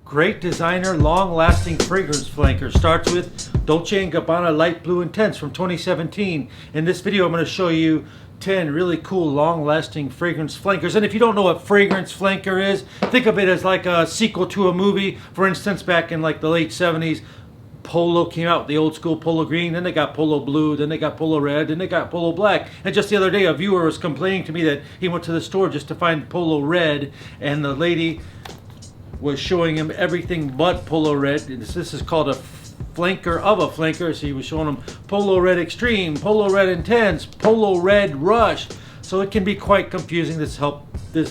Great designer, long-lasting fragrance flanker. Starts with Dolce & Gabbana Light Blue Intense from 2017. In this video, I'm going to show you 10 really cool, long-lasting fragrance flankers. And if you don't know what fragrance flanker is, think of it as like a sequel to a movie. For instance, back in like the late 70s, Polo came out, the old school Polo Green, then they got Polo Blue, then they got Polo Red, then they got Polo Black. And just the other day, a viewer was complaining to me that he went to the store just to find Polo Red, and the lady was showing him everything but Polo Red. This is called a flanker of a flanker. So he was showing him Polo Red Extreme, Polo Red Intense, Polo Red Rush. So it can be quite confusing. This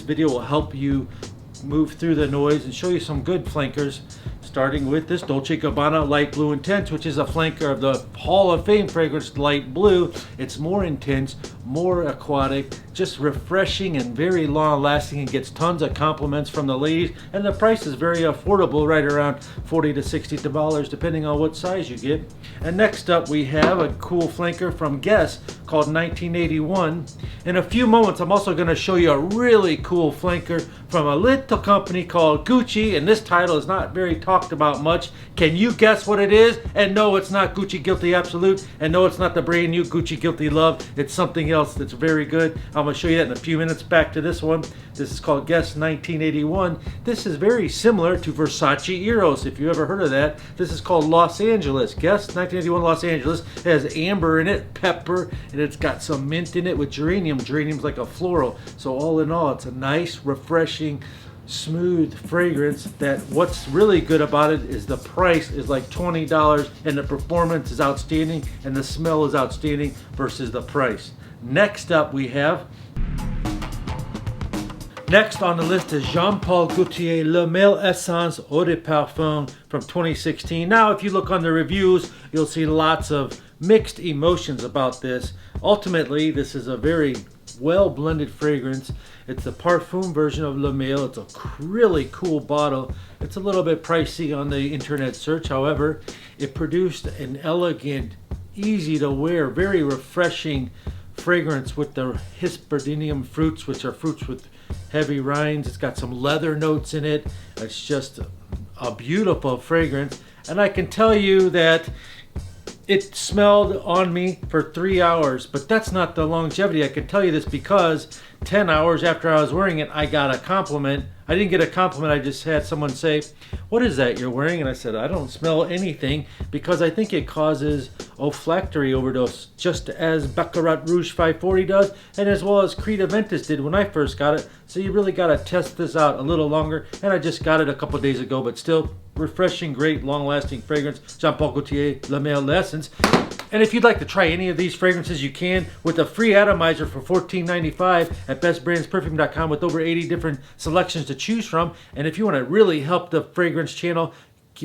video will help you move through the noise and show you some good flankers, starting with this Dolce & Gabbana Light Blue Intense, which is a flanker of the Hall of Fame fragrance Light Blue. It's more intense, more aquatic, just refreshing and very long lasting, and gets tons of compliments from the ladies, and the price is very affordable, right around $40 to $60 depending on what size you get. And next up we have a cool flanker from Guess called 1981. In a few moments I'm also going to show you a really cool flanker from a little company called Gucci, and this title is not very talked about much. Can you guess what it is? And no, it's not Gucci Guilty Absolute, and no, it's not the brand new Gucci Guilty Love. It's something else that's very good. I'm going to show you that in a few minutes. Back to this one. This is called Guess 1981. This is very similar to Versace Eros, if you ever heard of that. This is called Los Angeles. Guess 1981 Los Angeles. It has amber in it, pepper, and it's got some mint in it with geranium. Geranium's like a floral. So all in all, it's a nice, refreshing, smooth fragrance. That what's really good about it is the price is like $20, and the performance is outstanding, and the smell is outstanding versus the price. Next up we have, next on the list is Jean Paul Gaultier Le Male Essence Eau de Parfum from 2016. Now if you look on the reviews, you'll see lots of mixed emotions about this. Ultimately, this is a very well blended fragrance. It's a parfum version of Le Male. It's a really cool bottle. It's a little bit pricey on the internet search. However, it produced an elegant, easy to wear, very refreshing fragrance with the Hispidinium fruits, which are fruits with heavy rinds. It's got some leather notes in it. It's just a beautiful fragrance, and I can tell you that it smelled on me for 3 hours, but that's not the longevity. I can tell you this because 10 hours after I was wearing it, I got a compliment. I didn't get a compliment, I just had someone say, "What is that you're wearing?" And I said, "I don't smell anything," because I think it causes olfactory overdose, just as Baccarat Rouge 540 does, and as well as Creed Aventus did when I first got it. So you really got to test this out a little longer, and I just got it a couple days ago, but still refreshing, great, long-lasting fragrance, Jean Paul Gaultier Le Male Essence. And if you'd like to try any of these fragrances, you can with a free atomizer for $14.95 at bestbrandsperfume.com with over 80 different selections to choose from. And if you want to really help the fragrance channel,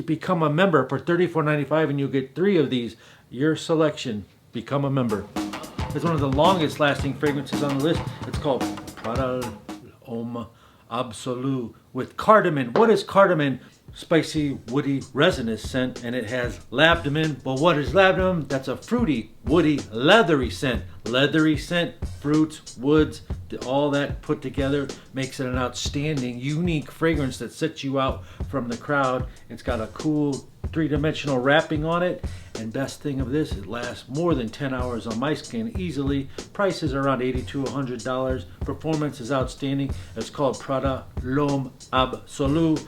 become a member for $34.95 and you'll get 3 of these. Your selection. Become a member. It's one of the longest lasting fragrances on the list. It's called Prada L'Homme Absolu with cardamom. What is cardamom? Spicy, woody, resinous scent, and it has labdanum. Well, what is labdanum? That's a fruity, woody, leathery scent. Leathery scent, fruits, woods, all that put together makes it an outstanding, unique fragrance that sets you out from the crowd. It's got a cool 3-dimensional wrapping on it, and best thing of this, it lasts more than 10 hours on my skin easily. Price is around $80 to $100. Performance is outstanding. It's called Prada L'Homme Absolu.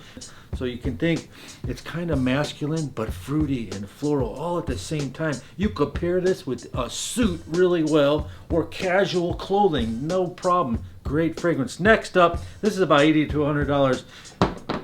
So you can think it's kind of masculine but fruity and floral all at the same time. You could pair this with a suit really well, or casual clothing, no problem. Great fragrance. Next up, this is about $80 to $100.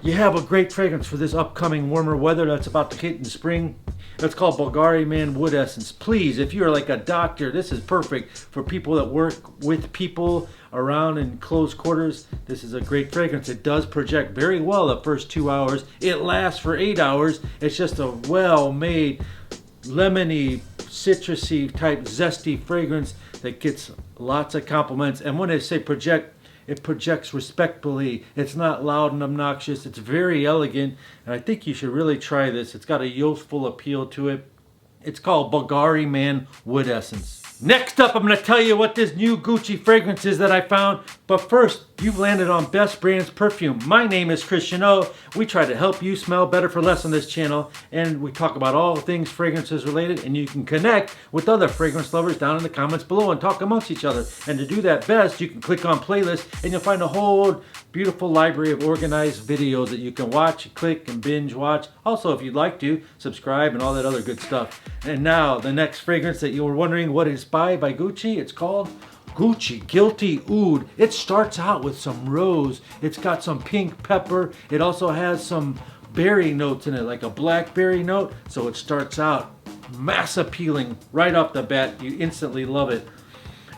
You have a great fragrance for this upcoming warmer weather that's about to hit in spring. It's called Bulgari Man Wood Essence. Please, if you're like a doctor, this is perfect for people that work with people around in close quarters. This is a great fragrance. It does project very well the first 2 hours. It lasts for 8 hours. It's just a well-made, lemony, citrusy type zesty fragrance that gets lots of compliments. And when I say project, it projects respectfully. It's not loud and obnoxious. It's very elegant, and I think you should really try this. It's got a youthful appeal to it. It's called Bulgari Man Wood Essence. Next up, I'm going to tell you what this new Gucci fragrance is that I found. But first, You've landed on Best Brands Perfume. My name is Christian O. We try to help you smell better for less on this channel, and we talk about all things fragrances related, and you can connect with other fragrance lovers down in the comments below and talk amongst each other. And to do that best, you can click on playlist and you'll find a whole beautiful library of organized videos that you can watch, click, and binge watch. Also, if you'd like to, subscribe and all that other good stuff. And now, the next fragrance that you were wondering what it's by Gucci, it's called Gucci Guilty Oud. It starts out with some rose. It's got some pink pepper. It also has some berry notes in it, like a blackberry note. So it starts out mass appealing right off the bat. You instantly love it.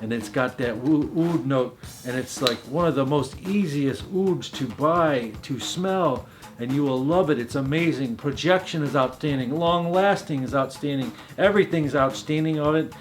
And it's got that oud note. And it's like one of the most easiest ouds to buy, to smell. And you will love it. It's amazing. Projection is outstanding. Long lasting is outstanding. Everything's outstanding of it.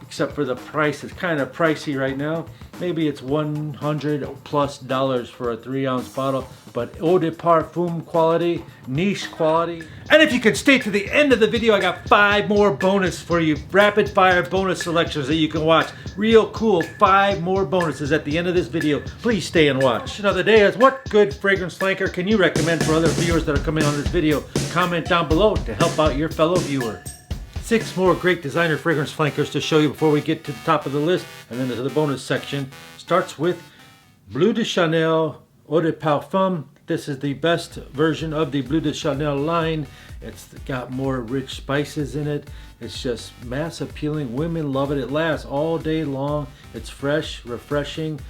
Except for the price. It's kind of pricey right now. Maybe it's $100+ for a 3-ounce bottle, but eau de parfum quality, niche quality. And if you could stay to the end of the video, I got 5 more bonus for you. Rapid fire bonus selections that you can watch. Real cool, 5 more bonuses at the end of this video. Please stay and watch. Question of the day is, what good fragrance flanker can you recommend for other viewers that are coming on this video? Comment down below to help out your fellow viewer. 6 more great designer fragrance flankers to show you before we get to the top of the list and then to the bonus section. Starts with Bleu de Chanel Eau de Parfum. This is the best version of the Bleu de Chanel line. It's got more rich spices in it. It's just mass appealing. Women love it. It lasts all day long. It's fresh, refreshing,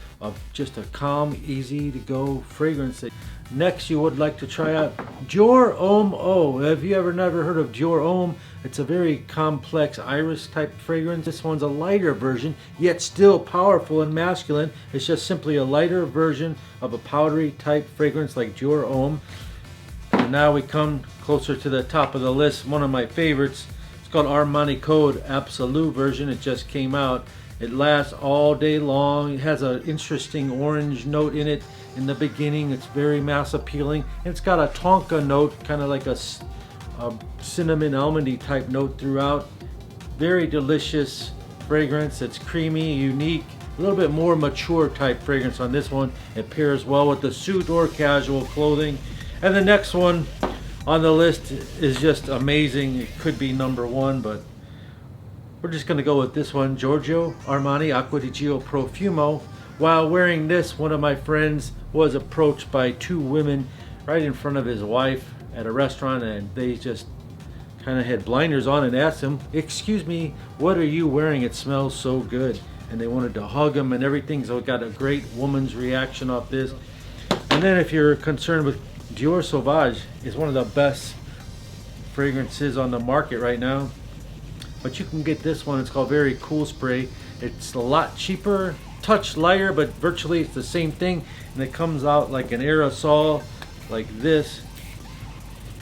just a calm, easy to go fragrance. Next, you would like to try out Dior Homme Eau. Have you never heard of Dior Homme? It's a very complex iris type fragrance. This one's a lighter version, yet still powerful and masculine. It's just simply a lighter version of a powdery type fragrance like Dior Homme. And now we come closer to the top of the list. One of my favorites. It's called Armani Code Absolute version. It just came out. It lasts all day long. It has an interesting orange note in it in the beginning. It's very mass appealing. It's got a tonka note, kind of like a cinnamon almondy type note throughout. Very delicious fragrance. It's creamy, unique, a little bit more mature type fragrance on this one. It pairs well with the suit or casual clothing. And the next one on the list is just amazing. It could be number 1, but we're just going to go with this one, Giorgio Armani Acqua di Gio Profumo. While wearing this, one of my friends was approached by 2 women right in front of his wife at a restaurant, and they just kind of had blinders on and asked him, "Excuse me, what are you wearing? It smells so good." And they wanted to hug him and everything, so it got a great woman's reaction off this. And then if you're concerned with Dior Sauvage, is one of the best fragrances on the market right now. But you can get this one. It's called Very Cool Spray. It's a lot cheaper, touch lighter, but virtually it's the same thing. And it comes out like an aerosol, like this.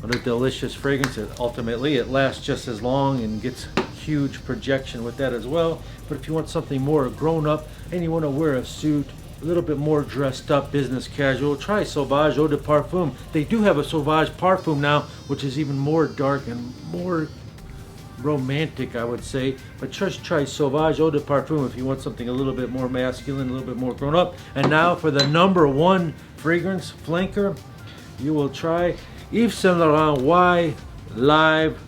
What a delicious fragrance. Ultimately, it lasts just as long and gets huge projection with that as well. But if you want something more grown up and you want to wear a suit, a little bit more dressed up, business casual, try Sauvage Eau de Parfum. They do have a Sauvage Parfum now, which is even more dark and more romantic, I would say. But just try Sauvage Eau de Parfum if you want something a little bit more masculine, a little bit more grown up. And now for the number 1 fragrance flanker, you will try Yves Saint Laurent Y Live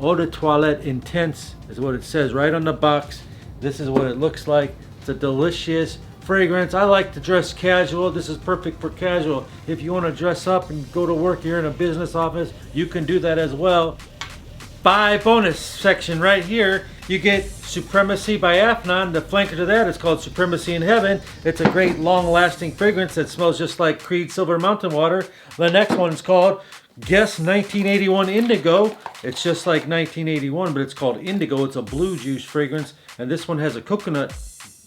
Eau de Toilette Intense is what it says right on the box. This is what it looks like. It's a delicious fragrance. I like to dress casual. This is perfect for casual. If you want to dress up and go to work here in a business office, you can do that as well. 5 bonus section right here. You get Supremacy by Afnan. The flanker to that is called Supremacy in Heaven. It's a great long-lasting fragrance that smells just like Creed Silver Mountain Water. The next one is called Guess 1981 Indigo. It's just like 1981, but it's called Indigo. It's a blue juice fragrance, and this one has a coconut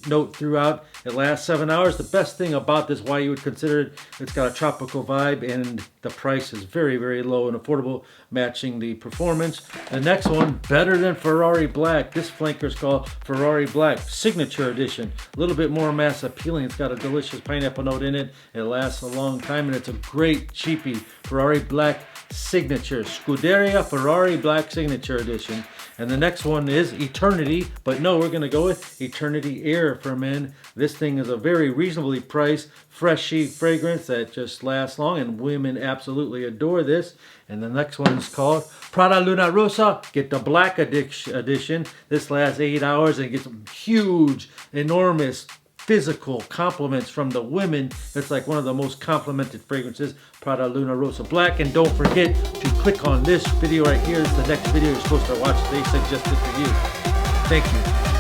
note throughout. It lasts 7 hours. The best thing about this, why you would consider it, it's got a tropical vibe, and the price is very, very low and affordable, matching the performance. The next one, better than Ferrari Black. This flanker is called Ferrari Black Signature Edition. A little bit more mass appealing. It's got a delicious pineapple note in it. It lasts a long time, and it's a great cheapie. Ferrari Black Signature. Scuderia Ferrari Black Signature Edition. And the next one is Eternity, but no, we're going to go with Eternity Air for men. This thing is a very reasonably priced, freshy fragrance that just lasts long, and women absolutely adore this. And the next one is called Prada Luna Rosa. Get the Black Edition. This lasts 8 hours and gets huge, enormous physical compliments from the women. It's like one of the most complimented fragrances, Prada Luna Rosa Black. And don't forget to click on this video right here. It's the next video you're supposed to watch. They suggested for you. Thank you.